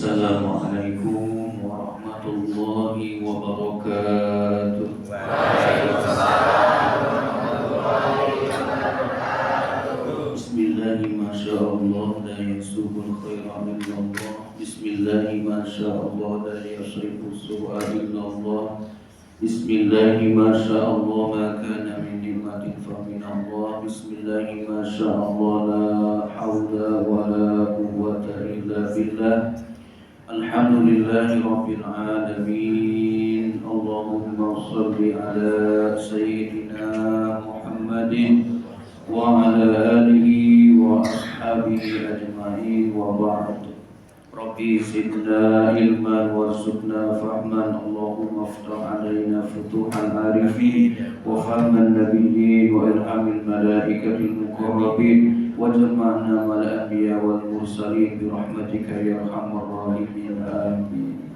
Assalamualaikum warahmatullahi wabarakatuh. Bismillahi masyaallah la yasubul khairan illallah. Bismillahi masyaallah la yasrifu su'a illallah. Bismillahi masyaallah ma kana min ni'matin fa min Allah. Bismillahi masyaallah la haula wa la quwwata illa billah. Alhamdulillahi rabbil alamin. Allahumma shalli ala sayyidina Muhammadin wa ala alihi wa ashabihi ajma'in wa ba'd. Rabbi zidna ilman warzuqna fahman. Allahumma iftah alaina futuhal arifin wa fahman nabiyyin wa ilhamil malaikatil muqarrabin wa jama'na mal anbiya wal mursalin bi rahmatika ya arhamar rahimin amin.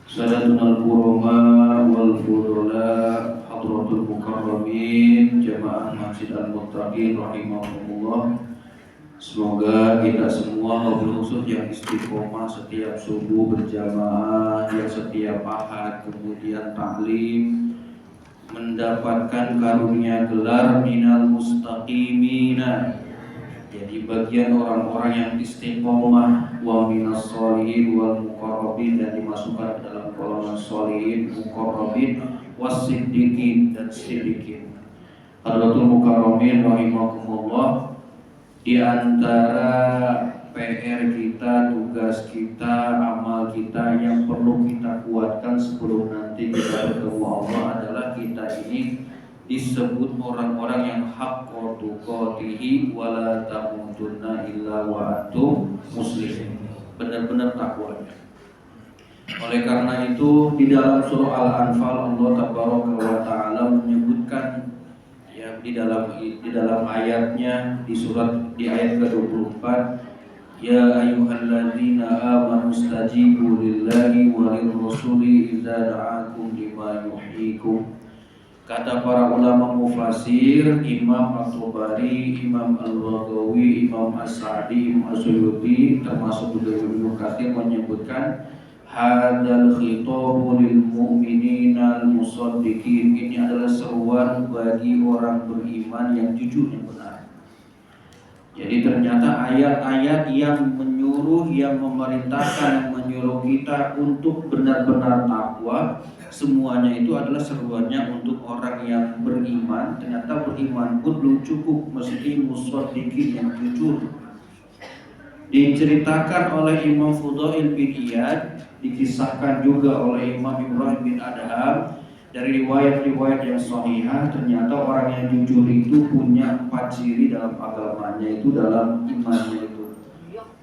Sadatuna al-kurama wal fudula hadratul mukarramin jamaah Masjid Al-Muttaqin rahimahumullah. Semoga kita semua wabil khusus yang istiqomah setiap subuh berjamaah, yang setiap ahad kemudian taklim mendapatkan karunia gelar minal mustaqimina, jadi bagian orang-orang yang istiqomah, wa minas sholihin wal muqarrabin, dan dimasukkan ke dalam golongan sholihin, muqarrabin, wasiddiqin dan siddiqin. Hadratul mukarramin rahimakumullah. Di antara PR kita, tugas kita, amal kita yang perlu kita kuatkan sebelum nanti kita bertemu Allah adalah kita ini disebut orang-orang yang haqqa tuqatihi wa la tamutunna illa wa antum muslimin, benar-benar takwanya. Oleh karena itu di dalam surah Al-Anfal Allah tabaraka wa taala menyebutkan di dalam ayatnya di ayat ke-24, ya ayyuhalladzina amanu stajibu lillahi walir rasuli idza da'akum lima yuhyikum. Kata para ulama mufasir, Imam At-Tabari, Imam Al-Baghawi, Imam As-Sa'di, Imam As-Suyuti, termasuk juga Ibnu Katsir menyebutkan hadal khitabu lil mu'minina al musaddiqin. Ini adalah seruan bagi orang beriman yang jujur, yang benar. Jadi ternyata ayat-ayat yang menyuruh, yang memerintahkan, yang menyuruh kita untuk benar-benar takwa, semuanya itu adalah seruannya untuk orang yang beriman. Ternyata beriman pun belum cukup, mesti musaddiqin, yang jujur. Diceritakan oleh Imam Fudail bin Iyad, dikisahkan juga oleh Imam Ibrahim bin Adham dari riwayat-riwayat yang sahihah, ternyata orang yang jujur itu punya 4 ciri dalam agamanya, itu dalam imannya itu.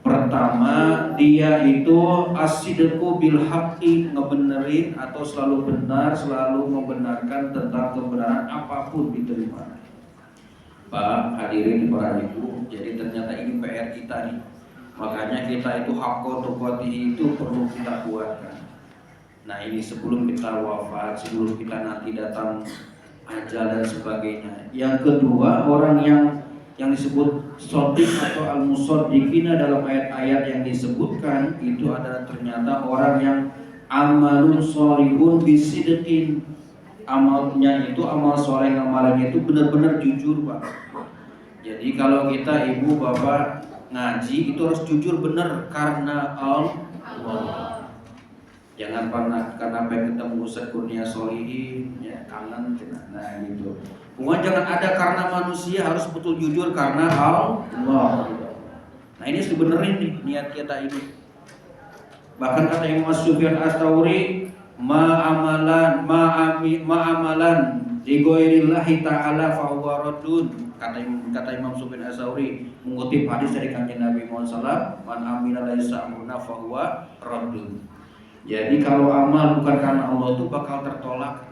Pertama, dia itu as-sidqu bil haqqi, ngebenerin atau selalu benar, selalu membenarkan tentang kebenaran apapun diterima. Pak, hadirin para ibu, jadi ternyata ini PR kita nih. Makanya kita itu haqqa tuqatihi itu perlu kita kuatkan. Nah ini sebelum kita wafat, sebelum kita nanti datang ajal dan sebagainya. Yang kedua, orang yang disebut shodiq atau al-musaddiqina dalam ayat-ayat yang disebutkan itu adalah ternyata orang yang amalun sholihun bisidqin. Amalnya itu, amal soleh, amalannya itu benar-benar jujur, Pak. Jadi kalau kita ibu bapak ngaji itu harus jujur benar karena Allah. Jangan pernah karena pengen ketemu Ustaz Kurnia Solihin, ya kangen, nah gitu. Bukan jangan ada karena manusia, harus betul jujur karena Allah. Nah ini harus dibenerin nih niat kita ini. Bahkan kata Imam Sufyan Ats-Tsauri, ma'amalan li ghairillahi ta'ala fa huwa raddun. Kata Imam Sufyan Ats-Tsauri mengutip hadis dari Kanjeng Nabi Muhammad SAW, man amila laisa amruna fa huwa raddun. Jadi kalau amal bukan karena Allah itu bakal tertolak.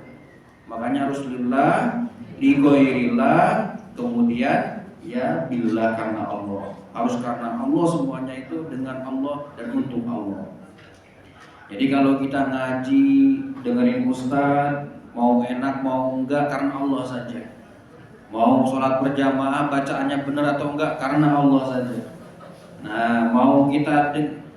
Makanya harus lillah, li ghairillah, kemudian ya billah, karena Allah. Harus karena Allah, semuanya itu dengan Allah dan untuk Allah. Jadi kalau kita ngaji, dengerin ustaz, mau enak mau enggak karena Allah saja. Mau sholat berjamaah bacaannya benar atau enggak karena Allah saja. Nah, mau kita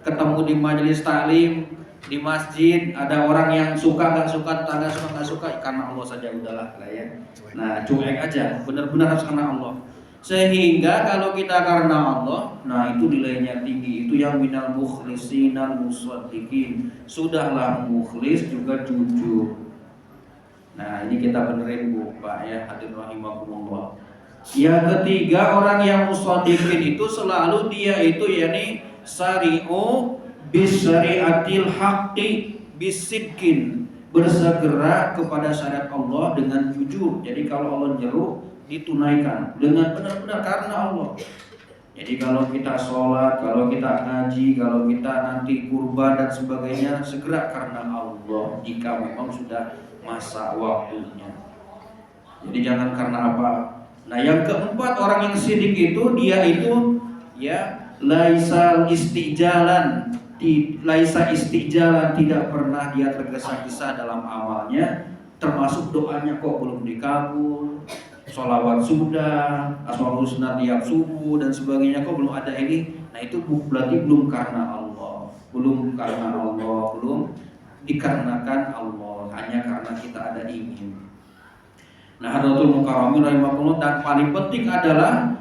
ketemu di majelis taklim, di masjid, ada orang yang suka nggak suka, tetangga suka nggak suka, karena Allah saja udahlah lah ya. Nah cuek aja, benar-benar harus karena Allah. Sehingga kalau kita karena Allah, nah itu nilainya tinggi. Itu yang minal mukhlisinal musaddiqin. Sudahlah mukhlis juga jujur. Nah ini kita benerin Bu, Pak ya, hadirin rahimakumullah. Yang ketiga, orang yang musaddiqin itu selalu dia itu yakni sari'u bisyari'atil haqqi bisidqin, bersegera kepada syariat Allah dengan jujur. Jadi kalau Allah nyeru ditunaikan dengan benar-benar karena Allah. Jadi kalau kita sholat, kalau kita ngaji, kalau kita nanti kurban dan sebagainya, segera karena Allah jika memang sudah masa waktunya. Jadi jangan karena apa. Nah yang keempat, orang yang sidik itu dia itu ya laisa istijalan, tidak pernah dia tergesa-gesa dalam amalnya, termasuk doanya kok belum dikabul, sholawat sudah, asmaul husna tiap subuh dan sebagainya kok belum ada ini. Nah itu berarti belum karena Allah, belum dikarenakan Allah, hanya karena kita ada ingin. Nah Hadratul Mukarramin rahimahullah, dan paling penting adalah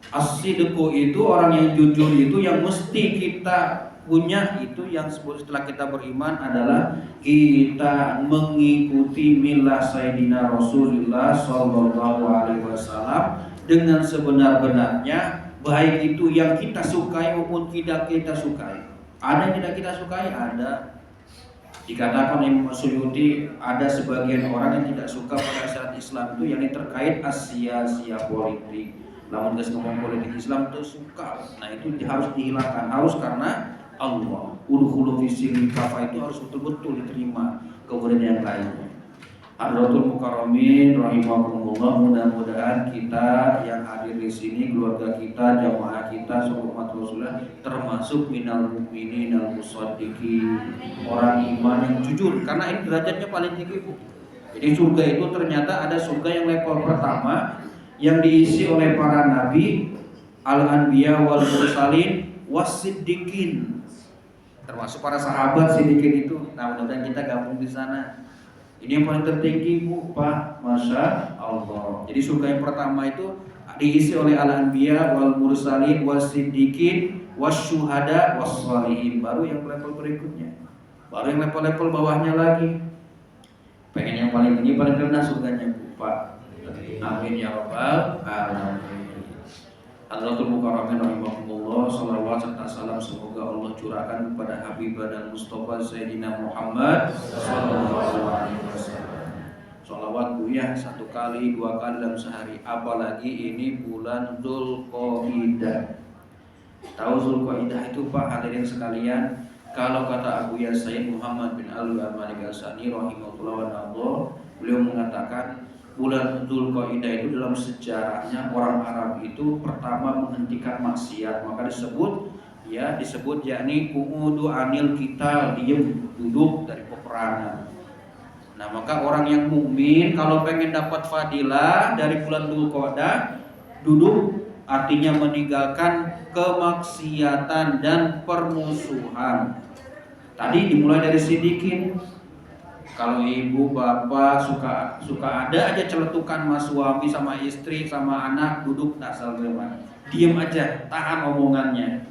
as-sidqu itu, orang yang jujur itu yang mesti kita punya itu yang setelah kita beriman adalah kita mengikuti milah Sayyidina Rasulullah sallallahu alaihi wasallam dengan sebenar-benarnya, baik itu yang kita sukai maupun tidak kita sukai. Ada yang tidak kita sukai, ada. Dikatakan Imam Suyuti, ada sebagian orang yang tidak suka pada syariat Islam itu yang terkait asia-sia politik. Lamun guys ngomong politik Islam itu suka. Nah itu harus dihilangkan, harus karena Allah. Udkhulu fi silmi kafa itu harus betul-betul diterima. Kemudian yang lainnya. Hadratul Mukarramin rahimahumullah, mudah-mudahan kita yang hadir di sini, keluarga kita, jamaah kita, seluruh umat Rasulullah termasuk minal mu'minin al musaddiqin, orang iman yang jujur, karena ini derajatnya paling tinggi Bu. Jadi surga itu ternyata ada surga yang level pertama yang diisi oleh para nabi, al-anbiya wal mursalin wasiddiqin, termasuk para sahabat siddiqin itu. Nah mudah-mudahan kita gabung di sana. Ini yang paling tertinggi Bu, Pak, Masya Allah. Jadi surga yang pertama itu diisi oleh al-anbiya wal mursalin wasiddiqin wasyuhada wassalihin. Baru yang level berikutnya, baru yang level-level bawahnya lagi. Pengen yang paling tinggi, paling rendah surganya Bu, Pak. Amin ya rabbal alamin. Hadratul Mukarramin rahimahumullah, salawat serta salam semoga Allah curahkan kepada Habibah dan Mustafa Sayyidina Muhammad sallallahu alaihi wasallam. Salawat Bu ya, 1 kali 2 kali dalam sehari, apalagi ini bulan Dzulqa'dah. Tahu Dzulqa'dah itu Pak, hadirin sekalian, kalau kata Abu Sayyid Muhammad bin Al-Malik Al-Sani rahimahullah, beliau mengatakan bulan Dzulqa'dah itu dalam sejarahnya orang Arab itu pertama menghentikan maksiat, maka disebut yakni qu'udu anil qital, diam, duduk dari peperangan. Nah maka orang yang mukmin kalau pengen dapat fadilah dari bulan Dzulqa'dah, duduk artinya meninggalkan kemaksiatan dan permusuhan. Tadi dimulai dari sidikin. Kalau ibu bapak suka ada aja celetukan mas suami sama istri sama anak, duduk tak salah, diam aja, tahan omongannya.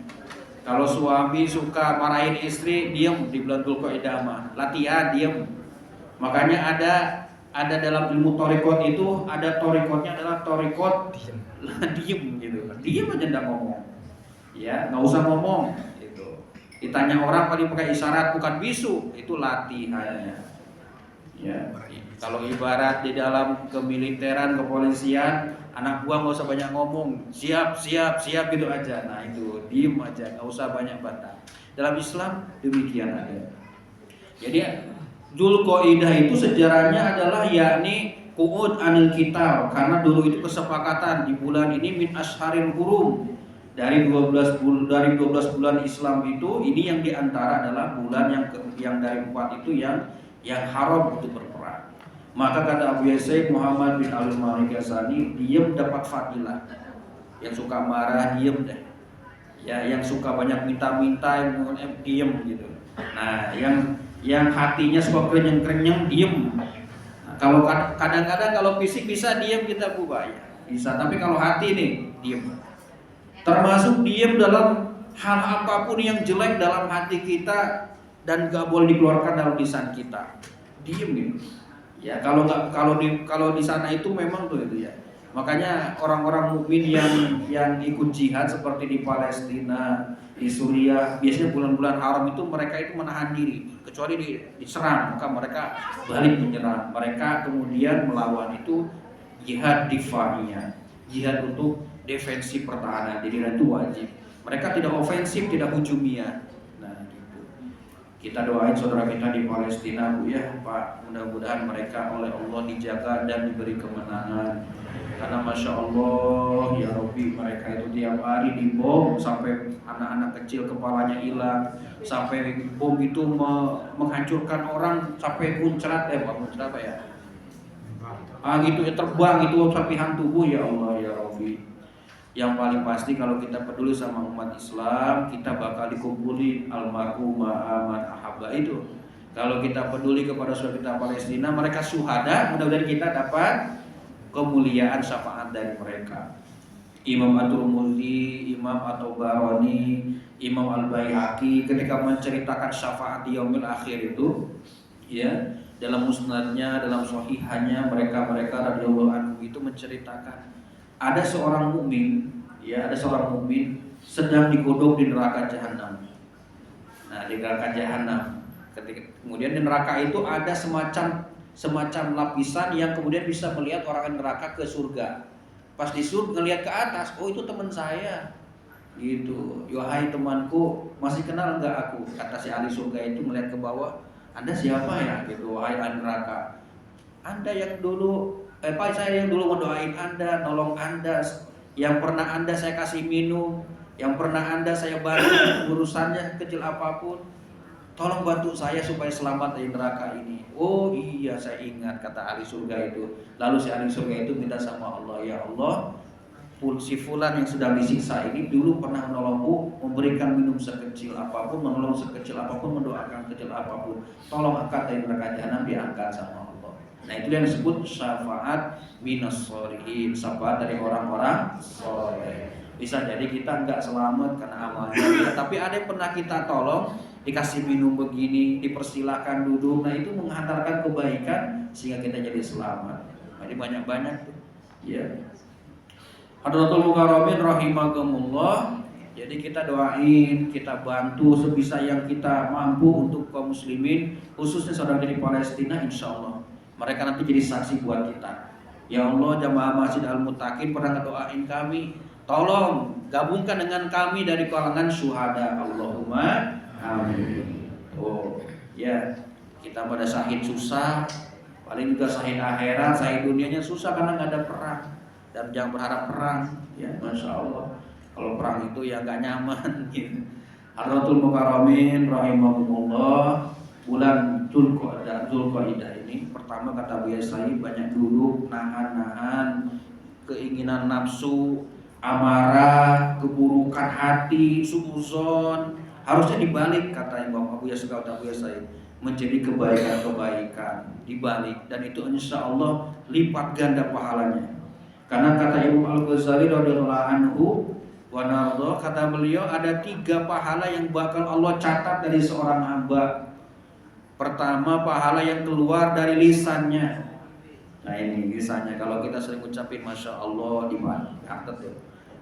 Kalau suami suka marahin istri, diam di bulan Dzulqa'dah mah, latihan diam. Makanya ada dalam ilmu thariqat itu, ada thariqatnya adalah thariqat diam gitu. Diam aja enggak ngomong. Ya, enggak usah ngomong gitu. Ditanya orang paling pakai isyarat, bukan bisu, itu latihannya. Ya, kalau ibarat di dalam kemiliteran, kepolisian, anak buah nggak usah banyak ngomong, siap gitu aja. Nah itu diem aja, nggak usah banyak bantah. Dalam Islam demikian ada. Jadi Dzulqa'dah itu sejarahnya adalah yakni qu'ud anil qital, karena dulu itu kesepakatan di bulan ini min asharil hurum, dari 12 bulan Islam itu, ini yang diantara adalah bulan yang dari 4 itu yang haram untuk berperang. Maka kata Abu Sayyid Muhammad bin Al-Malik Al-Sani, diam dapat fadilah. Yang suka marah diam deh. Ya, yang suka banyak minta-minta, yang diem gitu. Nah, yang hatinya suka kerenyeng-kerenyeng, diem. Nah, kalau kadang-kadang kalau fisik bisa diem kita ya, bisa. Tapi kalau hati nih diem. Termasuk diem dalam hal apapun yang jelek dalam hati kita dan gak boleh dikeluarkan dalam lisan kita. Diem gitu. Ya, kalau di sana itu memang tuh itu ya. Makanya orang-orang mukmin yang ikut jihad seperti di Palestina, di Suriah, biasanya bulan-bulan haram itu mereka itu menahan diri, kecuali diserang, maka mereka balik menyerang. Mereka kemudian melawan, itu jihad difa'iyah, jihad untuk defensi pertahanan. Jadi itu wajib. Mereka tidak ofensif, tidak hujumiyah. Nah, gitu. Kita doain saudara kita di Palestina, Bu ya, Pak. Mudah-mudahan mereka oleh Allah dijaga dan diberi kemenangan. Karena Masya Allah, ya Rabbi, mereka itu tiap hari dibom sampai anak-anak kecil kepalanya hilang, sampai bom itu menghancurkan orang sampai muncrat, muncrat apa ya? Gitu ya, terbang itu serpihan tubuh, ya Allah, ya Rabbi. Yang paling pasti kalau kita peduli sama umat Islam, kita bakal dikumpuli almarhum ma'aman ahabba itu. Kalau kita peduli kepada saudara kita Palestina, mereka syuhada, mudah-mudahan kita dapat kemuliaan syafaat dari mereka. Imam At-Tirmidzi, Imam At-Tabarani, Imam Al-Baihaqi ketika menceritakan syafaat di yaumil akhir itu, ya, dalam musnadnya, dalam sahihahnya, mereka radhiyallahu anhu itu menceritakan ada seorang mukmin, ya, ada seorang mukmin sedang digodok di neraka jahanam. Nah, di neraka jahanam. Kemudian di neraka itu ada semacam lapisan yang kemudian bisa melihat orang neraka ke surga. Pas di surga ngelihat ke atas, oh itu teman saya. Gitu. Wahai temanku, masih kenal enggak aku? Kata si ahli surga itu melihat ke bawah, Anda siapa ya? Gitu, wahai ahli neraka. Anda yang dulu saya yang dulu mendoain Anda, nolong Anda, yang pernah Anda saya kasih minum, yang pernah Anda saya bantu urusannya kecil apapun. Tolong bantu saya supaya selamat dari neraka ini. Oh iya, saya ingat, kata ahli surga itu. Lalu si ahli surga itu minta sama Allah, ya Allah, si fulan yang sedang disiksa ini dulu pernah menolongku, memberikan minum sekecil apapun, menolong sekecil apapun, mendoakan sekecil apapun. Tolong angkat dari neraka jahanam, diangkat sama Allah. Nah, itu yang disebut syafaat minas sholihin, syafaat dari orang-orang soleh. Bisa jadi kita nggak selamat karena amalnya, tapi ada yang pernah kita tolong, dikasih minum begini, dipersilahkan duduk. Nah, itu menghantarkan kebaikan sehingga kita jadi selamat. Jadi banyak-banyak tuh. Ya. Hadratul Mukarramin rahimakumullah. Jadi kita doain, kita bantu sebisa yang kita mampu untuk kaum muslimin, khususnya saudara di Palestina, insya Allah mereka nanti jadi saksi buat kita. Ya Allah, jamaah Masjid Al-Muttaqin pernah ngedoain kami, tolong gabungkan dengan kami dari kalangan syuhada. Allahumma amin. Oh ya, kita pada syahid susah, paling juga syahid akhirat, syahid dunianya susah karena nggak ada perang. Dan jangan berharap perang, ya, Masya Allah. Kalau perang itu ya gak nyaman gitu. Hadratul Mukarramin rahimahumullah, bulan Dzulqa'dah ini pertama kata Buya Said banyak duduk, nahan keinginan nafsu, amarah, keburukan hati, suuzon, harusnya dibalik, kata Imam Buya Said, menjadi kebaikan-kebaikan dibalik, dan itu insya Allah lipat ganda pahalanya. Karena kata Imam Al-Ghazali radhiyallahu anhu wa nardha, kata beliau ada 3 pahala yang bakal Allah catat dari seorang hamba. Pertama, pahala yang keluar dari lisannya. Nah, ini lisannya, kalau kita sering ucapin Masya Allah, dicatat ya.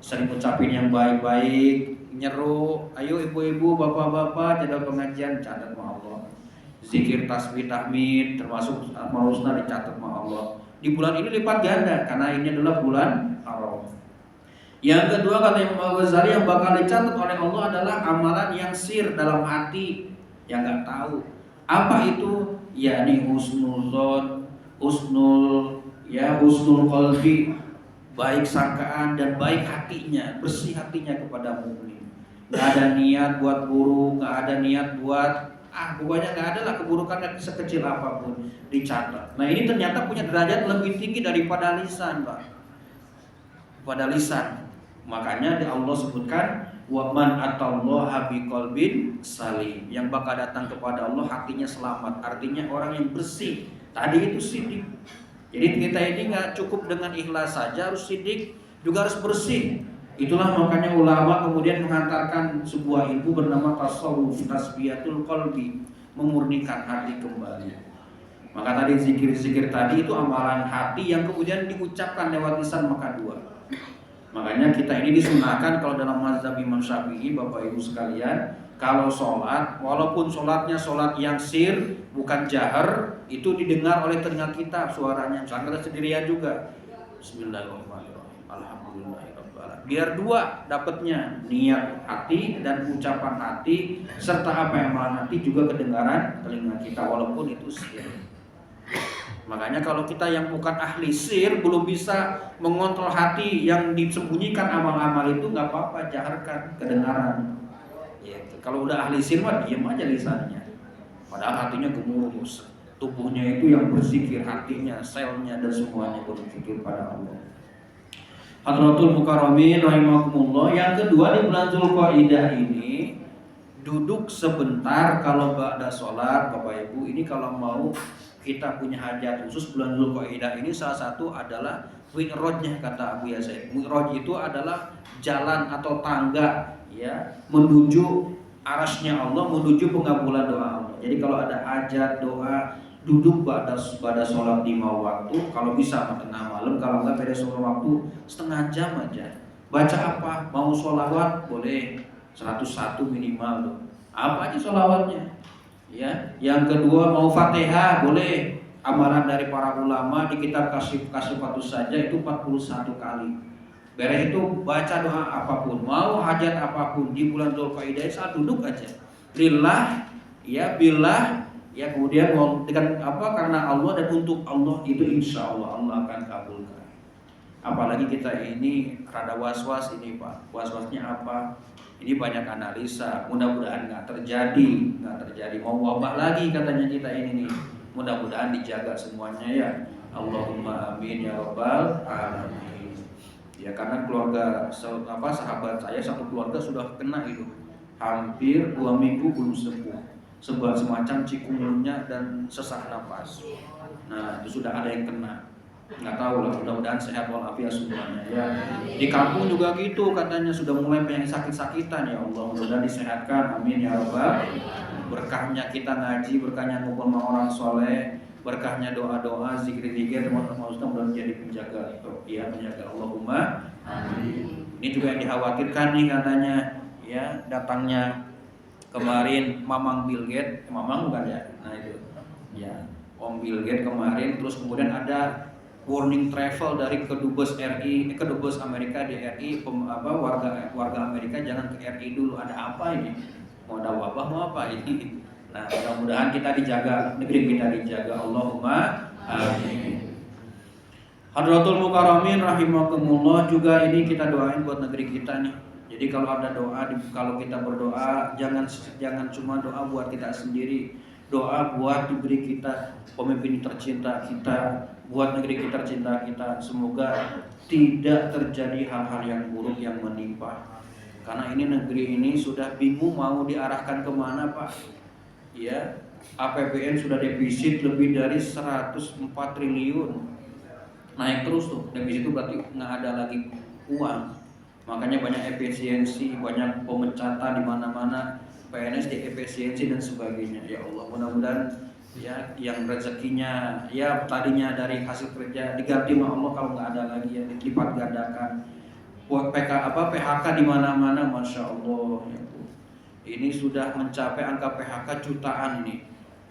Sering ucapin yang baik-baik, nyeru, ayo ibu-ibu, bapak-bapak, jadwal pengajian, catat sama Allah. Zikir, tasbih, tahmid, termasuk Asmaul Husna dicatat sama Allah. Di bulan ini lipat ganda karena ini adalah bulan Haram. Yang kedua, kata Imam Al-Ghazali, yang bakal dicatat oleh Allah adalah amalan yang sir dalam hati, yang nggak tahu. Apa itu? Yakni husnul zon, husnul qalbi, baik sangkaan dan baik hatinya, bersih hatinya kepada mukmin. Nggak ada niat buat buruk, nggak ada niat buat pokoknya nggak ada lah keburukan sekecil apapun, dicatat. Nah, ini ternyata punya derajat lebih tinggi daripada lisan, Pak. Pada lisan. Makanya Allah sebutkan Wa man atallaha biqalbin salim, yang bakal datang kepada Allah hatinya selamat, artinya orang yang bersih. Tadi itu sidik. Jadi kita ini nggak cukup dengan ikhlas saja, harus sidik, juga harus bersih. Itulah makanya ulama kemudian menghantarkan sebuah ilmu bernama tasawuf, tasbiyatul qalbi, memurnikan hati kembali. Maka tadi zikir-zikir tadi itu amalan hati yang kemudian diucapkan lewat lisan, maka dua. Makanya kita ini disunahkan kalau dalam mazhab Imam Syafi'i, Bapak Ibu sekalian, kalau sholat, walaupun sholatnya sholat yang sir, bukan jahar, itu didengar oleh telinga kita suaranya. Misalnya kita sendirian juga, Bismillahirrahmanirrahim, Alhamdulillahirabbil alamin. Biar dua dapatnya, niat hati dan ucapan hati serta apa yang amalan hati juga kedengaran telinga kita, walaupun itu sir. Makanya kalau kita yang bukan ahli sir belum bisa mengontrol hati yang disembunyikan amal-amal itu, nggak apa-apa, jaharkan kedengaran. Gitu. Kalau udah ahli sir mah diam aja lisannya. Padahal hatinya gemuruh, tubuhnya itu yang berzikir, hatinya, selnya dan semuanya berzikir pada Allah. Hadratul Mukarramin rahimakumullah. Yang kedua, di bulan Dzulqa'dah ini duduk sebentar kalau ba'da sholat. Bapak Ibu, ini kalau mau kita punya hajat khusus bulan Dzulqa'dah ini, salah satu adalah mi'rajnya, kata Abu Yazid. Mi'raj itu adalah jalan atau tangga ya menuju arasnya Allah, menuju pengabulan doa Allah. Jadi kalau ada hajat, doa, duduk pada sholat 5 waktu, kalau bisa tengah malam, kalau enggak pada sholat waktu setengah jam aja. Baca apa? Mau sholawat boleh 101 minimal tuh. Apa aja sholawatnya? Ya, yang kedua mau Fatihah boleh. Amalan dari para ulama di kitab Kasyifatus saja itu 41 kali. Beres itu baca doa apapun, mau hajat apapun di bulan Dzulqa'dah saat duduk aja. Lillah, ya billah, ya kemudian mau dengan apa, karena Allah dan untuk Allah, itu insya Allah Allah akan kabulkan. Apalagi kita ini rada was-was ini Pak. Was-wasnya apa? Ini banyak analisa, mudah-mudahan nggak terjadi. Mau wabah lagi katanya kita ini nih. Mudah-mudahan dijaga semuanya ya. Allahumma amin ya rabbal alamin. Ya karena keluarga sahabat saya satu keluarga sudah kena itu. Hampir 2 minggu belum sembuh. Sebab semacam cikungunya dan sesak napas. Nah, itu sudah ada yang kena. Nggak tahu lah, mudah-mudahan sehat walafiat semuanya ya. Di kampung juga gitu katanya, sudah mulai banyak sakit-sakitan, ya Allah mudah-mudahan disehatkan, amin ya rabbal. Berkahnya kita ngaji, berkahnya ngumpul sama orang soleh, berkahnya doa-doa, zikir-zikir, teman-teman Ustaz mudah menjadi penjaga ya, menjaga Allahumma amin. Ini juga yang dikhawatirkan nih katanya ya, datangnya kemarin Mamang Bill Gates, Mamang bukan ya? Nah itu ya, Om Bill Gates kemarin, terus kemudian ada warning travel dari kedubes RI, kedubes Amerika di RI, warga Amerika jangan ke RI dulu. Ada apa ini? Mau ada wabah mau apa ini? Nah, mudah-mudahan kita dijaga, negeri kita dijaga. Allahumma amin. Hadratul Mukarramin rahimakumullah, juga ini kita doain buat negeri kita nih. Jadi kalau ada doa, kalau kita berdoa jangan cuma doa buat kita sendiri. Doa buat negeri kita, pemimpin tercinta kita, buat negeri kita tercinta kita. Semoga tidak terjadi hal-hal yang buruk yang menimpa. Karena ini negeri ini sudah bingung mau diarahkan kemana Pak. Ya, APBN sudah defisit lebih dari 104 triliun. Naik terus tuh, defisit itu berarti nggak ada lagi uang. Makanya banyak efisiensi, banyak pemecatan di mana-mana. PNS di efisiensi dan sebagainya. Ya Allah, mudah-mudahan ya yang rezekinya ya tadinya dari hasil kerja diganti sama Allah, kalau nggak ada lagi ya dilipat gandakan. PHK di mana-mana, masya Allah. Ya, ini sudah mencapai angka PHK jutaan ini.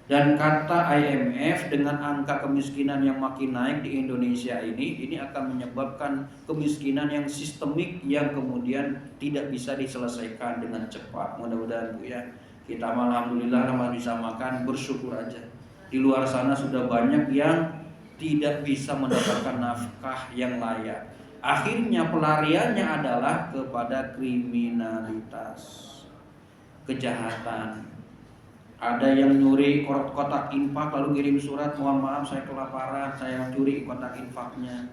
Dan kata IMF, dengan angka kemiskinan yang makin naik di Indonesia ini akan menyebabkan kemiskinan yang sistemik yang kemudian tidak bisa diselesaikan dengan cepat. Mudah-mudahan Bu ya, kita alhamdulillah masih bisa makan, bersyukur aja. Di luar sana sudah banyak yang tidak bisa mendapatkan nafkah yang layak. Akhirnya pelariannya adalah kepada kriminalitas, kejahatan. Ada yang nyuri kotak infak lalu kirim surat, mohon maaf saya kelaparan, saya curi kotak infaknya.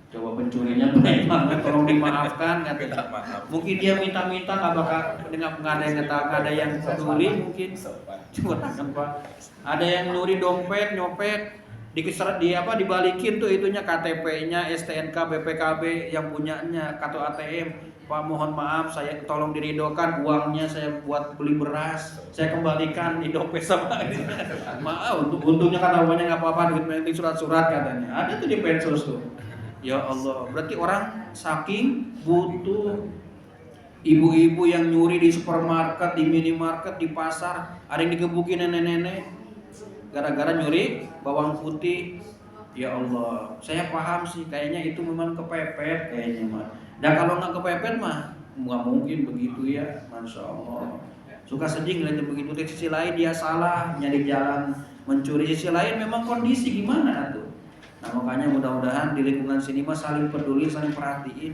Coba pencurinya baik banget, tolong dimaafkan katanya. Mungkin dia minta-minta nggak bakal nggak ada yang nggak ada yang peduli mungkin. Coba Pak. Ada yang nyuri dompet, nyopet, dibalikin tuh itunya KTP-nya, STNK, BPKB yang punyanya, kartu ATM. Pak mohon maaf, saya tolong diridokan uangnya saya buat beli beras, saya kembalikan di dompet sama ini. Maaf, untungnya kan uangnya nggak apa-apa, duit penting surat-surat katanya. Ada tuh di Pensos tuh. Ya Allah, berarti orang saking butuh. Ibu-ibu yang nyuri di supermarket, di minimarket, di pasar, ada yang digebukin nenek-nenek gara-gara nyuri bawang putih. Ya Allah, saya paham sih, kayaknya itu memang kepepet kayaknya mah. Dan kalau nggak kepepet mah nggak mungkin begitu ya, masya Allah. Suka sedih ngeliatnya begitu. Di sisi lain dia salah nyari jalan mencuri, sisi lain memang kondisi gimana tuh. Nah makanya mudah-mudahan di lingkungan sini mah saling peduli, saling perhatiin.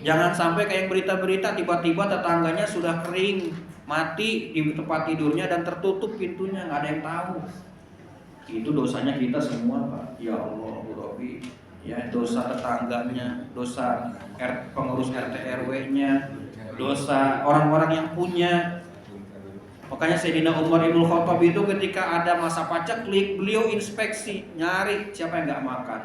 Jangan sampai kayak berita-berita tiba-tiba tetangganya sudah kering, mati di tempat tidurnya dan tertutup pintunya, nggak ada yang tahu. Itu dosanya kita semua Pak. Ya Allah Rabbi. Ya dosa tetangganya, dosa pengurus RT RW-nya, dosa orang-orang yang punya. Makanya Sayyidina Umar Ibn Khattab itu ketika ada masa paceklik, beliau inspeksi, nyari siapa yang nggak makan.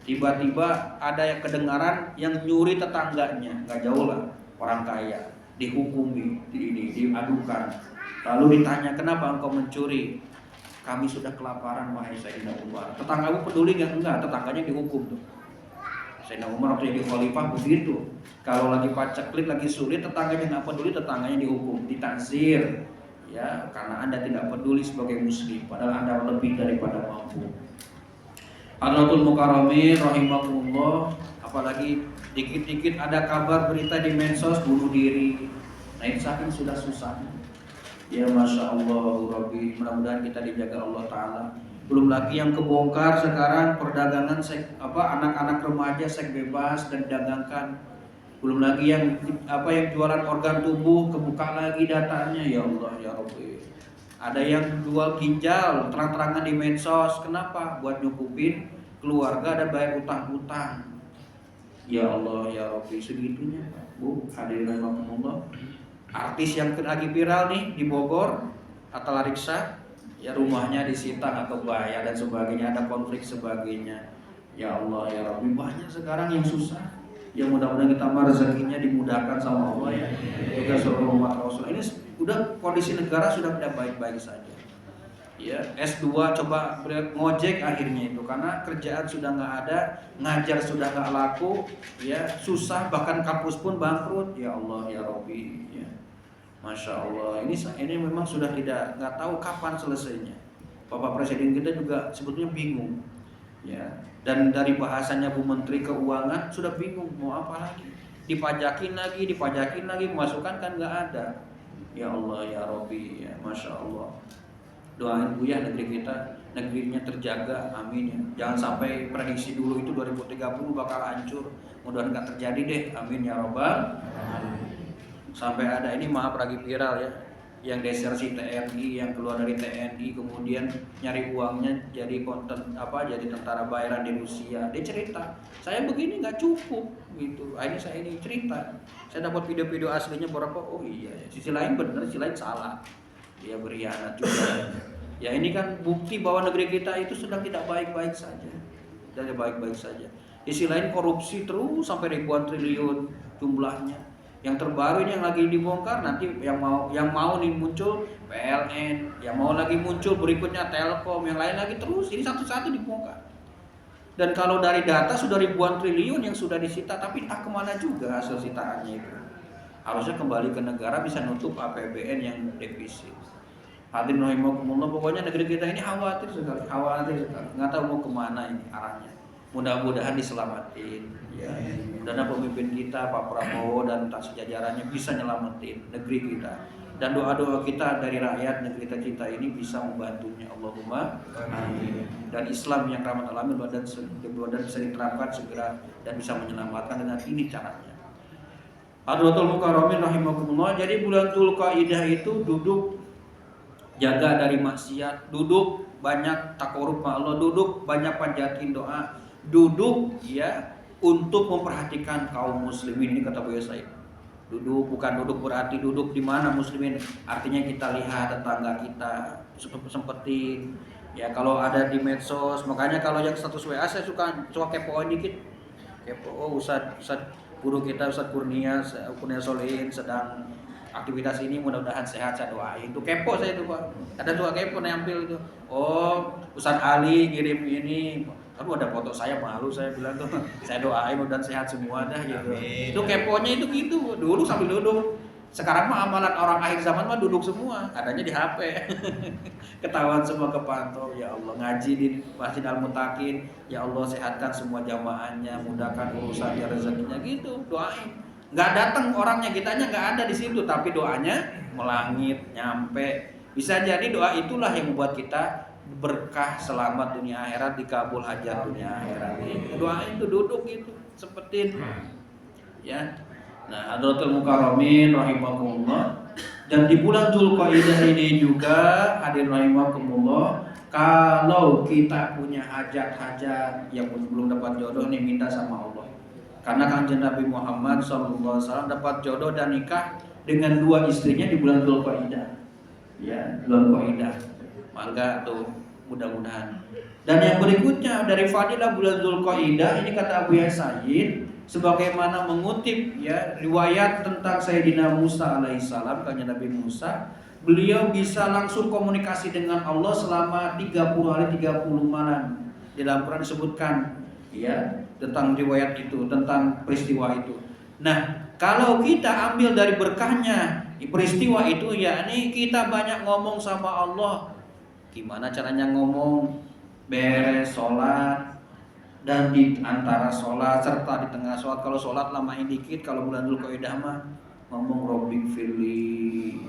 Tiba-tiba ada yang kedengaran yang nyuri tetangganya, nggak jauh lah, orang kaya, dihukumi, diadukan. Lalu ditanya, kenapa engkau mencuri? Kami sudah kelaparan, wahai Sayyidina Umar. Tetanggamu peduli nggak? Enggak, tetangganya dihukum tuh. Sayyidina Umar waktu jadi khalifah begitu. Kalau lagi paceklik, lagi sulit, tetangganya nggak peduli, tetangganya dihukum, ditanzir. Ya, karena Anda tidak peduli sebagai muslim, padahal Anda lebih daripada mampu. Hadratul Mukarramin rahimakumullah, apalagi dikit-dikit ada kabar berita di medsos bunuh diri. Nah itu saking sudah susah. Ya Masya Allah Rabbi, mudah-mudahan kita dijaga Allah Ta'ala. Belum lagi yang kebongkar sekarang perdagangan anak-anak remaja seks bebas dan didagangkan. Belum lagi yang jualan organ tubuh kebuka lagi datanya. Ya Allah ya Rabbi. Ada yang jual ginjal terang-terangan di medsos. Kenapa? Buat nyukupin keluarga dan bayar utang-utang. Ya Allah ya Rabbi, segitunya Bu, hadirin rahimakumullah. Artis yang lagi viral nih di Bogor, Atta Lariksa, ya rumahnya disita atau bayar dan sebagainya, ada konflik sebagainya. Ya Allah ya Rabbi, banyak sekarang yang susah. Ya mudah-mudahan kita rezekinya dimudahkan sama Allah ya. Juga seluruh umat Rasul. Ini udah kondisi negara sudah tidak baik-baik saja. Ya, S2 coba ngojek akhirnya itu karena kerjaan sudah nggak ada, ngajar sudah nggak laku, ya susah, bahkan kampus pun bangkrut. Ya Allah ya Rabbi, ya. Masya Allah, ini memang sudah nggak tahu kapan selesainya. Bapak Presiden kita juga sebetulnya bingung, ya. Dan dari bahasanya Bu Menteri Keuangan sudah bingung mau apa lagi, dipajakin lagi, memasukkan kan nggak ada. Ya Allah ya Rabbi, ya Masya Allah. Doain Bu ya negeri kita, negerinya terjaga, amin ya. Jangan sampai prediksi dulu itu 2030 bakal hancur, mudah-mudahan nggak terjadi deh, amin ya Rabbal alamin. Sampai ada ini maaf lagi viral ya, yang desersi TNI, yang keluar dari TNI kemudian nyari uangnya jadi jadi tentara bayaran di Rusia. Dia cerita, saya begini nggak cukup gitu. Akhirnya saya ini cerita, saya dapat video-video aslinya berapa. Oh iya, sisi lain benar, sisi lain salah. Dia berkhianat juga. Ya ini kan bukti bahwa negeri kita itu sedang tidak baik-baik saja. Tidak baik-baik saja. Di sisi lain korupsi terus sampai ribuan triliun jumlahnya. Yang terbaru ini yang lagi dibongkar, nanti yang mau nih muncul PLN, yang mau lagi muncul berikutnya Telkom, yang lain lagi terus. Ini satu-satu dibongkar. Dan kalau dari data sudah ribuan triliun yang sudah disita, tapi entah kemana juga hasil sitaannya itu. Harusnya kembali ke negara bisa nutup APBN yang defisit. Hadirin rahimakumullah, pokoknya negeri kita ini khawatir sekali, nggak tahu mau kemana ini arahnya. Mudah-mudahan diselamatin, ya. Dan pemimpin kita Pak Prabowo dan tak sejajarannya bisa nyelamatin negeri kita. Dan doa-doa kita dari rakyat negeri tercinta ini bisa membantunya. Allahumma amin. Dan Islam yang rahmat alamin dan bisa diterapkan segera dan bisa menyelamatkan dengan ini caranya. Hadratul Mukarramin rahimakumullah. Jadi bulan Dzulqa'dah itu duduk jaga dari maksiat, duduk banyak takarub sama Allah, duduk banyak panjatin doa, duduk ya untuk memperhatikan kaum muslimin ini, kata Buya Said. Duduk bukan duduk berarti duduk di mana muslimin, artinya kita lihat tetangga kita, sempetin ya kalau ada di medsos. Makanya kalau yang status WA saya suka kepoin dikit, kepo, oh Ustaz guru kita Ustaz Kurnia Solihin sedang aktivitas ini, mudah-mudahan sehat, saya doain. Itu kepo saya itu Pak, ada tuh kepo nampil itu, oh Ustaz Ali kirim ini, aduh ada foto saya, malu saya bilang tuh, saya doain mudah sehat semua dah gitu. Amin. Itu keponya itu gitu, dulu sambil duduk. Sekarang mah amalan orang akhir zaman mah duduk semua, adanya di HP. Ketahuan semua kepantau. Ya Allah, ngaji di Masjid Al-Muttaqin, ya Allah sehatkan semua jamaahnya, mudahkan urusannya, rezekinya gitu, doain. Nggak datang orangnya, kitanya nggak ada di situ, tapi doanya melangit, nyampe. Bisa jadi doa itulah yang membuat kita berkah selamat dunia akhirat, dikabul hajat dunia akhirat. Doain tuh duduk gitu, seperti ya. Nah, Hadratul Mukarramin rahimakumullah. Dan di bulan Dzulqa'dah ini juga hadirin rahimakumullah, kalau kita punya hajat-hajat yang belum dapat jodoh nih, minta sama Allah. Karena Kanjeng Nabi Muhammad SAW dapat jodoh dan nikah dengan 2 istrinya di bulan Dzulqa'dah. Ya, Dzulqa'dah. Mangga tuh mudah-mudahan. Dan yang berikutnya dari fadilah bulan Dzulqa'dah ini, kata Abu Said, sebagaimana mengutip ya riwayat tentang Sayyidina Musa alaihissalam, kanjeng Nabi Musa, beliau bisa langsung komunikasi dengan Allah selama 30 hari 30 malam. Di dalam Quran disebutkan ya tentang riwayat itu, tentang peristiwa itu. Nah, kalau kita ambil dari berkahnya peristiwa itu, yakni kita banyak ngomong sama Allah. Gimana caranya ngomong? Beres sholat, dan di antara sholat serta di tengah sholat. Kalau sholat lamain dikit, kalau bulan Dzulqa'dah mah ngomong Rabbik firli,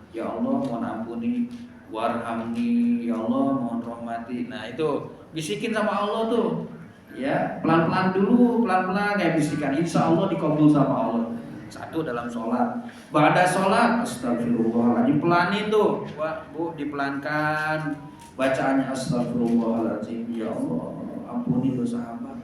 ya Allah mohon ampuni, warhamni, ya Allah mohon rahmati. Nah itu bisikin sama Allah tuh ya, pelan-pelan dulu, pelan-pelan kayak bisikan, insya Allah dikabul sama Allah. Satu dalam sholat, ba'da sholat astagfirullahaladzim, pelanin tuh Bu, dipelankan bacaannya, astagfirullahaladzim, ya Allah ampuni dosa hamba.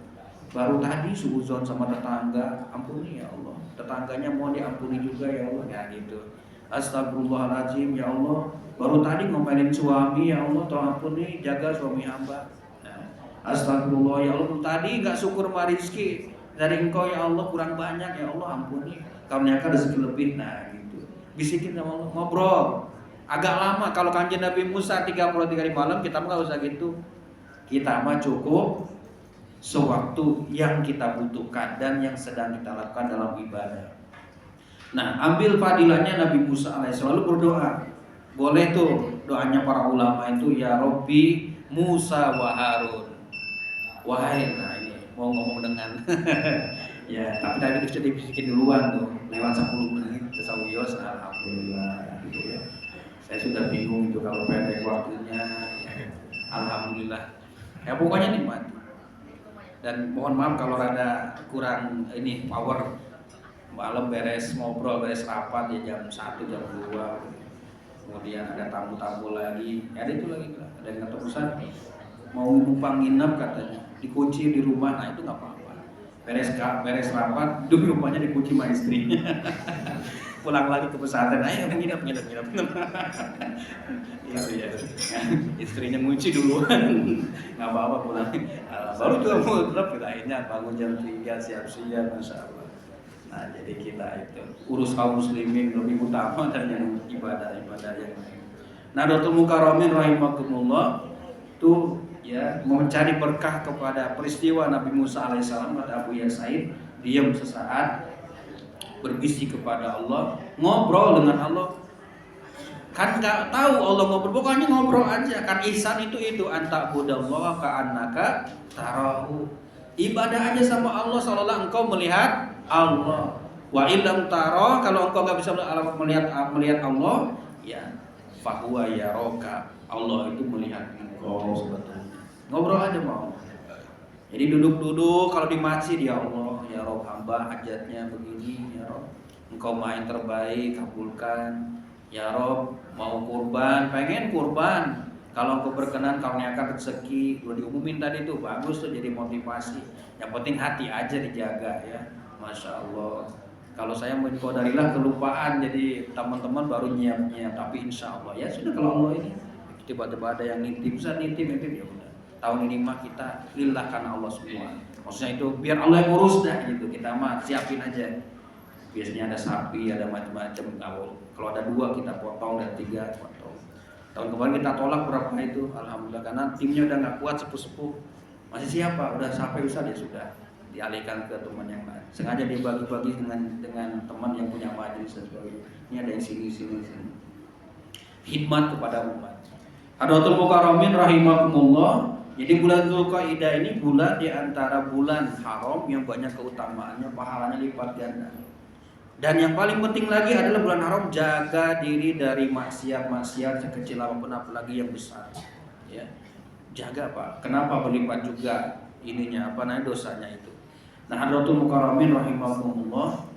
Baru tadi suudzon sama tetangga, ampuni ya Allah, tetangganya mau diampuni juga ya Allah, ya gitu. Astagfirullahaladzim, ya Allah, baru tadi ngomelin suami, ya Allah tolong ampuni, jaga suami hamba. Astagfirullah, ya Allah, tadi gak syukur sama rizki dari engkau ya Allah, kurang banyak ya Allah, ampuni, karuniakan rezeki lebih. Nah gitu, bisikin sama Allah, ngobrol agak lama. Kalau Kanjeng Nabi Musa 33 hari malam, kita mah gak usah gitu. Kita mah cukup sewaktu yang kita butuhkan dan yang sedang kita lakukan dalam ibadah. Nah, ambil fadilahnya Nabi Musa alaihissalam, lalu berdoa. Boleh tuh doanya para ulama itu, ya Robbi Musa wa Harun. Wahai, nah ini mau ngomong dengan ya, tapi tadi itu sudah dibisikin duluan tuh, lewat 10 menit tasawiyos, alhamdulillah gitu ya. Saya sudah bingung itu kalau pendek waktunya. Alhamdulillah. Ya pokoknya nikmat. Dan mohon maaf kalau rada kurang ini power. Malam beres ngobrol, beres rapat ya jam 1, jam 2. Kemudian ada tamu-tamu lagi. Ya ada itu lagi, ada yang kata Ustaz mau numpang nginep katanya, dikunci di rumah. Nah itu nggak apa-apa. Beres rapat, di rumahnya dikunci sama istrinya. Pulang lagi ke pesantren, ayo nginep. Itu ya, istrinya ngunci duluan, nggak apa-apa pulang. Baru tuh mutlak kita akhirnya bangun jam 3 siap-siap, masya Allah. Nah jadi kita itu urus kaum muslimin lebih utama dan yang ibadah-ibadah yang lain. Nah, Hadratul Mukarramin rahimakumullah tuh ya mencari berkah kepada peristiwa Nabi Musa alaihissalam. Kata Abu Said, diam sesaat, berbisik kepada Allah, ngobrol dengan Allah. Kan nggak tahu Allah ngobrol, pokoknya ngobrol aja. Kan ihsan itu anta budallah ka'annaka tarahu. Ibadah aja sama Allah seolah engkau melihat Allah. Wa illam tara, kalau engkau nggak bisa melihat Allah, ya fahuwa yaraka. Allah itu melihat engkau sebetulnya. Ngobrol aja mau. Jadi duduk-duduk, kalau di masjid, ya Allah, ya Rabb, hamba hajatnya begini, ya Rabb, engkau maha yang terbaik, kabulkan. Ya Rabb, mau kurban, pengen kurban, Kalau engkau berkenan karuniakan rezeki, udah diumumin tadi tuh, bagus tuh jadi motivasi. Yang penting hati aja dijaga ya. Masya Allah. Kalau saya mengkodarilah kelupaan, jadi teman-teman baru nyiap-nyiap. Tapi insya Allah ya sudah, kalau Allah ini tiba-tiba ada yang nitip, bisa nitip ya udah. Tahun ini mah kita lillahkan Allah semua. Maksudnya itu biar Allah yang urus dah gitu. Kita mah siapin aja. Biasanya ada sapi, ada macam-macam. Kalau ada 2 kita potong, dan 3 potong. Tahun kemarin kita tolak berapa itu, alhamdulillah, karena timnya udah nggak kuat, sepuh-sepuh. Masih siapa? Udah sampai Ustaz ya sudah dialihkan ke teman yang lain. Sengaja dia bagi-bagi dengan teman yang punya majelis dan sebagainya. Ini ada yang sini. Khidmat kepada umat. Hadratul Mukarramin rahimakumullah. Jadi bulan Dzulqa'dah ini bulan di antara bulan haram yang banyak keutamaannya, pahalanya lipat ganda. Dan yang paling penting lagi adalah bulan haram jaga diri dari maksiat sekecil apapun, apalagi yang besar. Ya. Jaga Pak. Kenapa berlipat juga ininya dosanya itu. Nah, Hadratul Mukarramin rahimahumullah,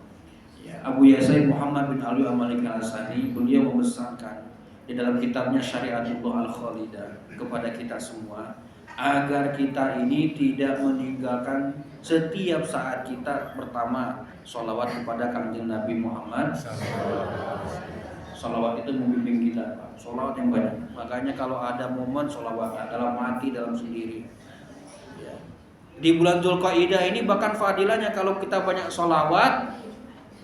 ya, Abu Yasai Muhammad bin Ali Al-Malik Al-Asani, beliau membesarkan di dalam kitabnya Syariatullah Al-Khalidah kepada kita semua agar kita ini tidak meninggalkan setiap saat kita pertama sholawat kepada Kanjeng Nabi Muhammad. Sholawat itu membimbing kita, Pak. Sholawat yang banyak. Makanya kalau ada momen sholawat dalam hati, dalam sendiri. Ya. Di bulan Dzulqa'dah ini bahkan fadilahnya kalau kita banyak sholawat,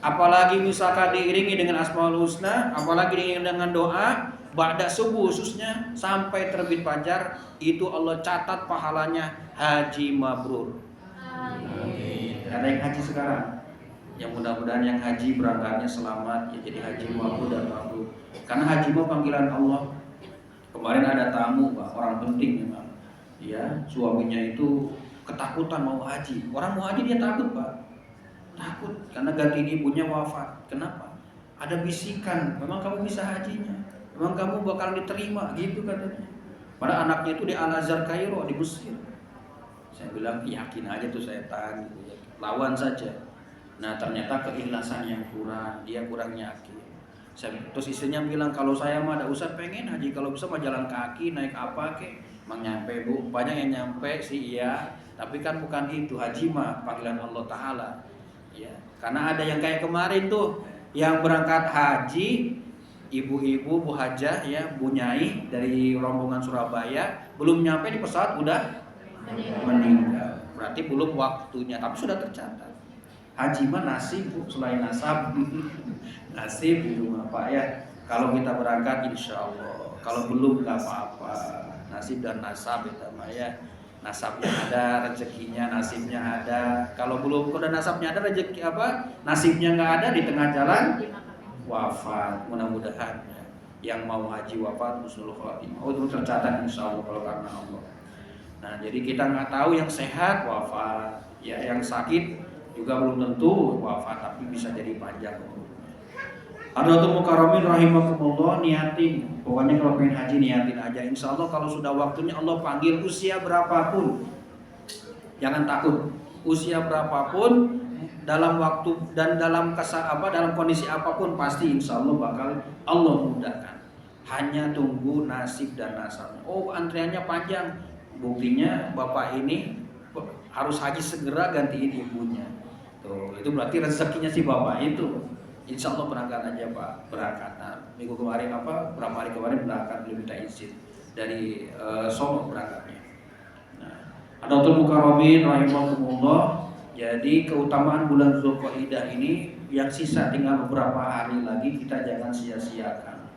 apalagi misalkan diiringi dengan Asmaul Husna, apalagi diiringi dengan doa, ba'da subuh khususnya sampai terbit fajar, itu Allah catat pahalanya haji mabrur. Amin. Ada yang haji sekarang? Yang mudah-mudahan yang haji berangkatnya selamat ya, jadi haji mabrur dan mabrur. Karena haji mah panggilan Allah. Kemarin ada tamu Pak, orang penting memang. Ya, suaminya itu ketakutan mau haji. Orang mau haji dia takut Pak. Takut karena ganti ibunya wafat. Kenapa? Ada bisikan, memang kamu bisa hajinya. Memang kamu bakal diterima gitu katanya. Pada anaknya itu di Al-Azhar Kairo di Mesir. Saya bilang yakin aja tuh setan gitu ya. Lawan saja. Nah ternyata keikhlasan yang kurang, dia kurang yakin. Terus istrinya bilang kalau saya mah ada Ustaz pengen haji, kalau bisa mah jalan kaki, naik apa kek. Emang nyampe Bu, banyak yang nyampe sih iya. Tapi kan bukan itu, haji mah panggilan Allah Ta'ala ya. Karena ada yang kayak kemarin tuh, yang berangkat haji, ibu-ibu, Bu Hajah ya, Bu Nyai dari rombongan Surabaya, belum nyampe di pesawat udah meninggal. Berarti belum waktunya, tapi sudah tercatat. Haji mah nasib Bu, selain nasab. Nasib itu apa ya? Kalau kita berangkat insya Allah, kalau belum nggak apa-apa. Nasib dan nasab itu ya. Nasabnya ada, rezekinya, nasibnya ada. Kalau belum, kalau nasabnya ada, rezeki apa? Nasibnya nggak ada, di tengah jalan wafat. Mudah-mudahan ya, yang mau haji wafat husnul khotimah. Oh itu tercatat insya Allah kalau karena Allah. Nah jadi kita nggak tahu yang sehat wafat, ya yang sakit juga belum tentu wafat, tapi bisa jadi panjang umurnya. Hadratul Mukarramin rahimakumullah, niatin. Pokoknya kalau pengen haji niatin aja. Insya Allah kalau sudah waktunya Allah panggil usia berapapun, jangan takut. Usia berapapun, dalam waktu dan dalam dalam kondisi apapun pasti insya Allah bakal Allah mudahkan. Hanya tunggu nasib dan nasabnya. Oh antriannya panjang. Buktinya bapak ini harus haji segera gantiin ibunya. Tuh, itu berarti rezekinya si bapak itu. Insya Allah berangkat aja Pak, berangkat. Nah, minggu kemarin berapa hari kemarin berangkat, belum minta izin dari Solo berangkatnya. Nah, Hadratul Mukarramin rahimakumullah. Jadi keutamaan bulan Dzulqa'dah ini yang sisa tinggal beberapa hari lagi, kita jangan sia-siakan.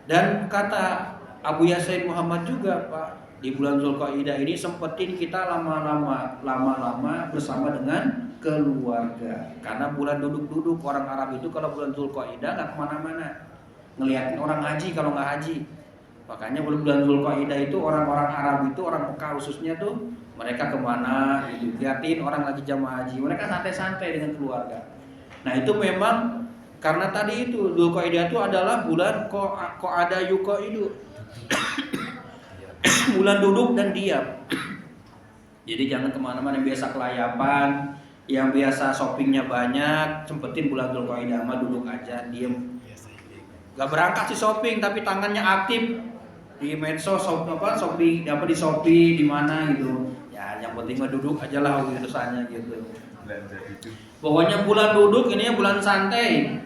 Dan kata Abu Yasain Muhammad juga Pak, di bulan Dzulqa'dah ini sempetin kita lama-lama bersama dengan keluarga. Karena bulan duduk-duduk, orang Arab itu kalau bulan Dzulqa'dah nggak kemana-mana, ngeliatin orang haji kalau nggak haji. Makanya bulan Dzulqa'dah itu orang-orang Arab itu, orang Mekah khususnya tuh, mereka kemana gitu, liatin orang lagi jamaah haji, mereka santai-santai dengan keluarga. Nah itu memang karena tadi itu Dzulqa'dah itu adalah bulan kok ada yuqaidu. Bulan duduk dan diam. Jadi jangan kemana-mana, yang biasa kelayapan, yang biasa shoppingnya banyak, sempetin bulan Dzulqa'dah mah duduk aja, diem. Gak berangkat sih shopping, tapi tangannya aktif. di medsos Shopee di Shopee di mana gitu. Ya yang penting mah duduk aja lah urusannya gitu. Pokoknya bulan duduk ini ya bulan santai.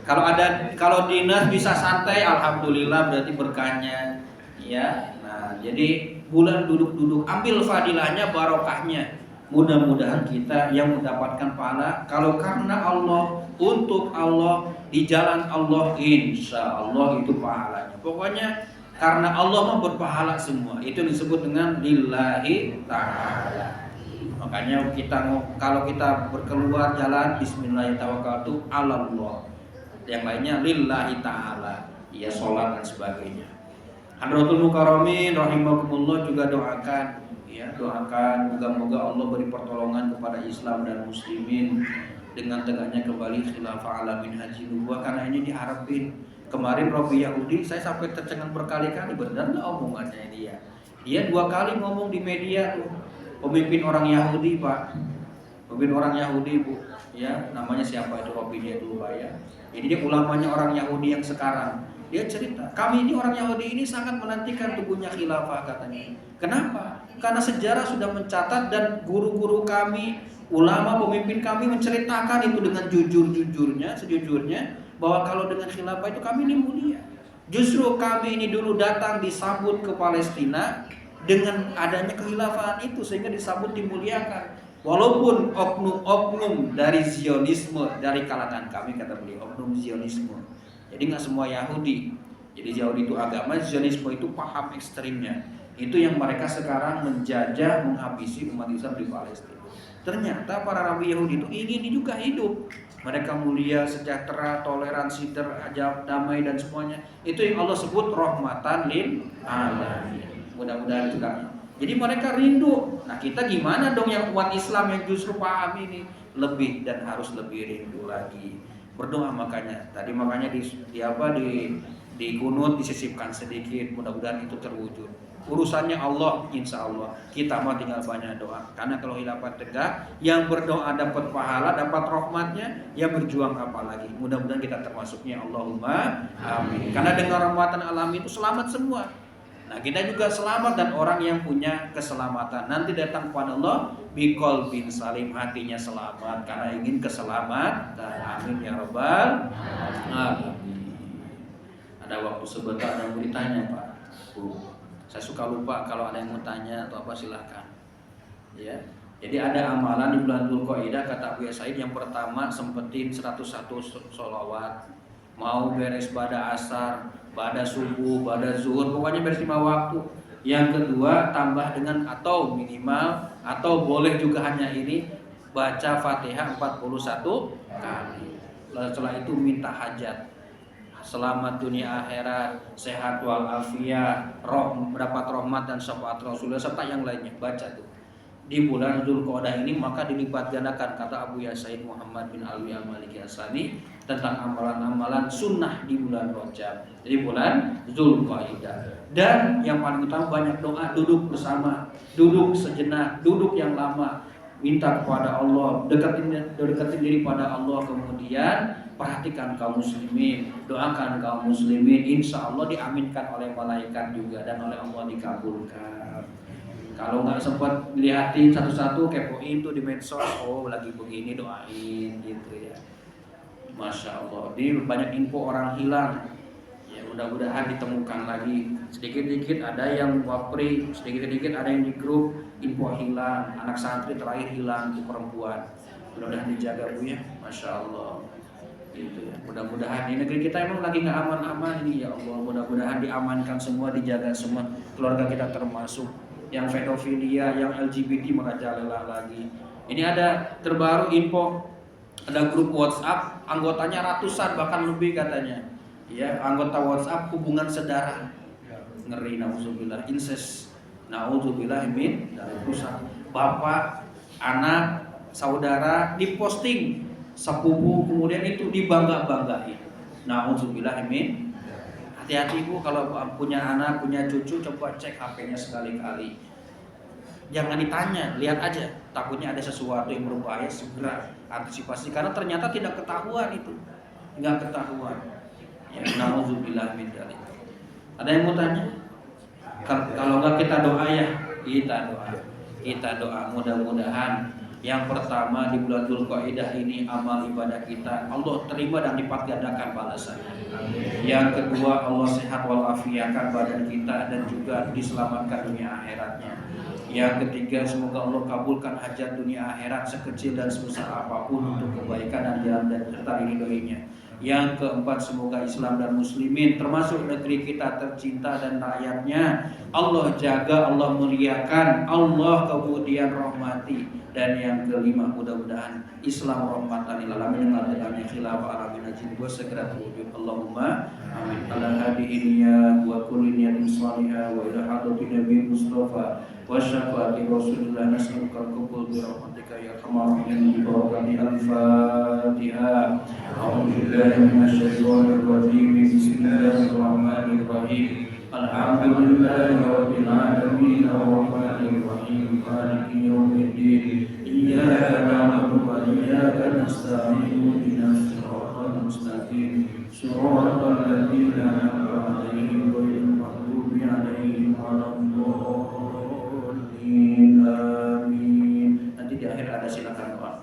Kalau dinas bisa santai, alhamdulillah berarti berkahnya. Ya, nah jadi bulan duduk-duduk, ambil fadilahnya, barokahnya. Mudah-mudahan kita yang mendapatkan pahala. Kalau karena Allah, untuk Allah, di jalan Allah, insya Allah itu pahalanya. Pokoknya karena Allah mau berpahala semua. Itu disebut dengan lillahi ta'ala. Makanya kalau kita berkeluar jalan, bismillahirrahmanirrahim, yang lainnya lillahi ta'ala, ya sholat dan sebagainya. Hadratul Mukarramin rahimakumullah juga doakan moga-moga Allah beri pertolongan kepada Islam dan muslimin dengan tegaknya kembali khilafah alamin haji nubuwah, karena ini diharapin. Kemarin Robi Yahudi saya sampai tercengang berkali-kali, benar nggak omongannya dia 2 kali ngomong di media tuh, pemimpin orang Yahudi Pak, pemimpin orang Yahudi Bu, ya namanya siapa itu Robi dia dulu Pak ya. Ini dia ulamanya orang Yahudi yang sekarang. Dia cerita, kami ini orang Yahudi ini sangat menantikan tubuhnya khilafah katanya. Kenapa? Karena sejarah sudah mencatat dan guru-guru kami, ulama pemimpin kami menceritakan itu dengan sejujurnya bahwa kalau dengan khilafah itu kami ini mulia. Justru kami ini dulu datang disambut ke Palestina dengan adanya kekhilafahan itu sehingga disambut dimuliakan. Walaupun oknum-oknum dari Zionisme dari kalangan kami, kata beliau, oknum Zionisme. Jadi nggak semua Yahudi. Jadi Yahudi itu agama, Zionisme itu paham ekstrimnya. Itu yang mereka sekarang menjajah, menghabisi umat Islam di Palestina. Ternyata para rabi Yahudi itu ingin juga hidup. Mereka mulia, sejahtera, toleransi, damai dan semuanya. Itu yang Allah sebut rahmatan lil alamin. Mudah-mudahan itu kami. Jadi mereka rindu. Nah kita gimana dong yang umat Islam yang justru paham ini lebih dan harus lebih rindu lagi. Berdoa makanya. Tadi makanya di kunut disisipkan sedikit. Mudah-mudahan itu terwujud. Urusannya Allah, insya Allah. Kita mah tinggal banyak doa. Karena kalau khilafah tegak, yang berdoa dapat pahala, dapat rahmatnya, yang berjuang apalagi. Mudah-mudahan kita termasuknya. Allahumma amin. Karena dengan rahmatan alamin itu selamat semua. Nah kita juga selamat dan orang yang punya keselamatan nanti datang kepada Allah biqol bin salim, hatinya selamat karena ingin keselamatan. Amin ya rabbal alamin. Ada waktu sebentar ada yang mau ditanya Pak. Saya suka lupa kalau ada yang mau tanya atau apa silahkan. Ya. Jadi ada amalan di bulan Dzulqa'dah kata Abu Said, yang pertama sempetin 101 sholawat. Mau beres pada asar, pada subuh, pada zuhur, pokoknya beres 5 waktu. Yang kedua tambah dengan atau minimal atau boleh juga hanya ini baca Fatihah 41 kali. Lalu setelah itu minta hajat, selamat dunia akhirat, sehat walafiat, mendapat rahmat dan syafaat Rasulullah serta yang lainnya, baca tuh. Di bulan Dzulqa'dah ini maka dilipat gandakan, kata Abu Said Muhammad bin Alwi Al-Maliki As-Sani tentang amalan-amalan sunnah di bulan Rajab, di bulan Dzulqa'dah. Dan yang paling utama banyak doa, duduk bersama, duduk sejenak, duduk yang lama, minta kepada Allah, deketin diri pada Allah, kemudian perhatikan kaum muslimin, doakan kaum muslimin, insya Allah diaminkan oleh malaikat juga dan oleh Allah dikabulkan. Kalau nggak sempat lihatin satu-satu, kepoin tuh di medsos, oh lagi begini doain gitu ya. Masya Allah, di banyak info orang hilang. Ya mudah-mudahan ditemukan lagi. Sedikit-sedikit ada yang wapri, sedikit-sedikit ada yang di grup info hilang, anak santri terakhir hilang, itu perempuan. Mudah-mudahan dijaga Bu ya, Masya Allah. Gitu ya. Mudah-mudahan di negeri kita emang lagi nggak aman-aman ini ya Allah. Mudah-mudahan diamankan semua, dijaga semua, keluarga kita termasuk. Yang pedofilia, yang LGBT merajalela lagi. Ini ada terbaru info, ada grup WhatsApp, anggotanya ratusan bahkan lebih katanya. Ya, anggota WhatsApp hubungan saudara. Ngeri, nauzubillah, incest. Nauzubillah min dari rusak. Bapak, anak, saudara diposting, sepupu kemudian itu dibangga-banggain. Nauzubillah min. Hati-hati Bu, kalau punya anak, punya cucu, coba cek HP-nya sekali-kali. Jangan ditanya, lihat aja. Takutnya ada sesuatu yang berbahaya, segera antisipasi. Karena ternyata tidak ketahuan itu. Nggak ketahuan. Ya, nauzubillah min dzalik. Ada yang mau tanya? Kalau enggak kita doa ya, kita doa mudah-mudahan yang pertama di bulan Dzulqa'dah ini amal ibadah kita Allah terima dan lipat gandakan balasannya. Yang kedua Allah sehat walafiatkan badan kita dan juga diselamatkan dunia akhiratnya. Yang ketiga semoga Allah kabulkan hajat dunia akhirat sekecil dan sebesar apapun untuk kebaikan dan jalan dan serta ridhoinya. Yang keempat semoga Islam dan Muslimin termasuk negeri kita tercinta dan rakyatnya Allah jaga, Allah muliakan, Allah kemudian rahmati. Dan yang kelima mudah-mudahan Islam rahmatan lil alamin dengan khilafah alamin ajin segera terwujud. Allahumma amin. Ala hadihi wa kulli niyatin salihah wa ila hadratin nabi Mustafa wa syafaati Rasulillah nas'aluka al-qabul bi rahmatika ya arhamar rahimin bi barakati al-Fatihah. A'udzubillahi minasyaitonir rajim. Bismillahirrahmanirrahim. Alhamdulillahi rabbil alamin arrahmanir rahim maliki yaumiddin iyyaka na'budu wa iyyaka nasta'in ihdinas siratal mustaqim siratal ladzina an'amta 'alaihim ghairil maghdubi 'alaihim waladdallin amin. Nanti di akhir ada silakan doa.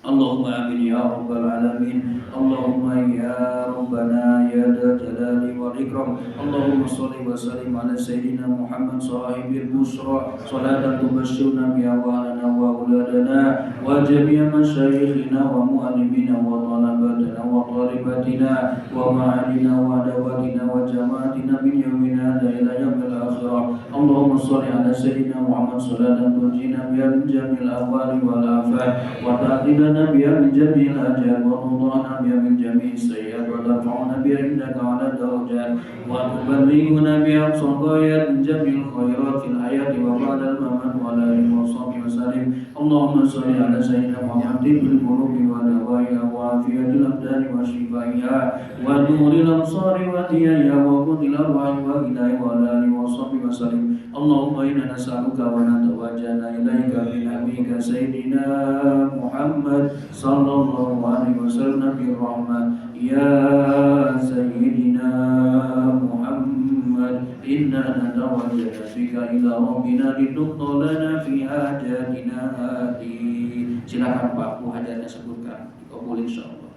Allahumma amin ya rabbal alamin. Allahumma ya rabbana ya dzal jalali wal ikram. Allahumma shalli wa sallim ala sayyidina Muhammad sahibil busra salatan tubasyiruna biha wa lana wa auladana wa jami'a masyayikhina wa muallimina wa talabatina wa talibatina wa ma'alina wa dawatina wa jama'atina min yaumina ila yaumil akhirah. Allahumma shalli ala sayyidina Muhammad salatan tunjina biha min jami'il ahwali wal afat wa ta'tina biha min jami'il ajal wa tudana biha min jami'is sayyi'at wa tarfa'una biha indaka 'ala darajat wa tuballighuna biha aqsal min jami'il khairat fil hayati wa ba'da al-mamat wa ala alihi wa sahbihi wa sallim. Allahumma shalli ala sayyidina Muhammad bil qulubi wa dawaiha wa afiyatil abdani wa shifaiha wa nuril absari wa diyaiha wa qudil arwahi wa hidayah wa ala alihi wa sahbihi wa sallim. Allahumma inna nas'aluka wa natawajjahna ilaika bi nabiyyika sayyidina Muhammad sallallahu alaihi wasallam nabiyur rahmah ya sayyidina Muhammad inna natawajjah bika ila rabbina lituqlana fi hajatina hadi. Silakan Pak, Bu hajatnya sebutkan, dikabul insyaallah.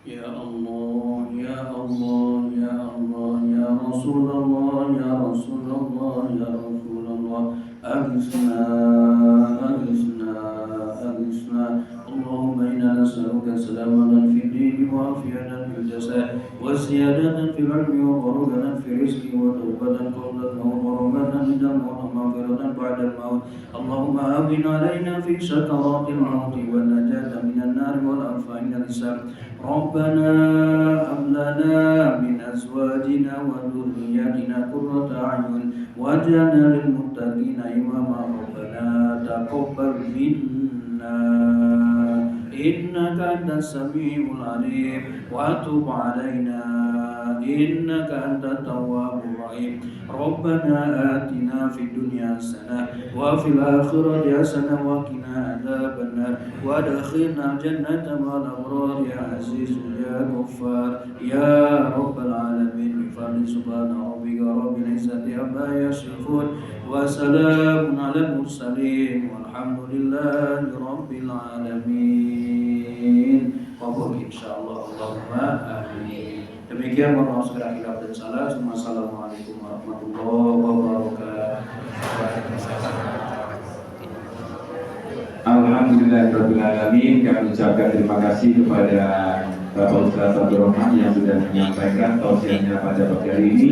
Ya Allah, Ya Allah, Ya Allah, Ya Rasulullah, Ya Rasulullah, Ya Rasulullah, Aghithna, Aghithna, Aghithna. Allahumma inna nas'aluka salamatan fid dini wa afiyatan fil jasad wa ziyadatan fil ilmi wa barakatan fil rizqi wa tawbatan qabla al-maut wa rahmatan inda al-maut wa maghfiratan ba'da al-maut. Allahumma awin alaina fi sakaratil maut wa najatan minan nar wal afwa inda al-hisab. Rabbana hab lana min azwajina wa dhurriyyatina qurrata a'yun waj'alna lil muttaqina imama. Rabbana taqabbal minna innaka antas samiul alim wa tub alaina innaka antat tawwabur rahim. Rabbana atina fid dunya hasanah wa fil akhirati hasanah wa qina adzabannar wa adkhilna jannata ma'al abrar ya aziz ya ghaffar ya rabbal alamin. Bi subhana rabbika rabbil izzati amma yasifun wa salamun alal mursalin walhamdulillahi rabbil alamin. Qabul insyaallah. Allahumma amin. Demikian, mohon maaf segala khilaf dan salah. Assalamualaikum warahmatullahi wabarakatuh. Alhamdulillahirabbil alamin. Kami ucapkan terima kasih kepada Bapak Ustaz Abdul Rahman yang sudah menyampaikan tausiahnya pada pagi hari ini.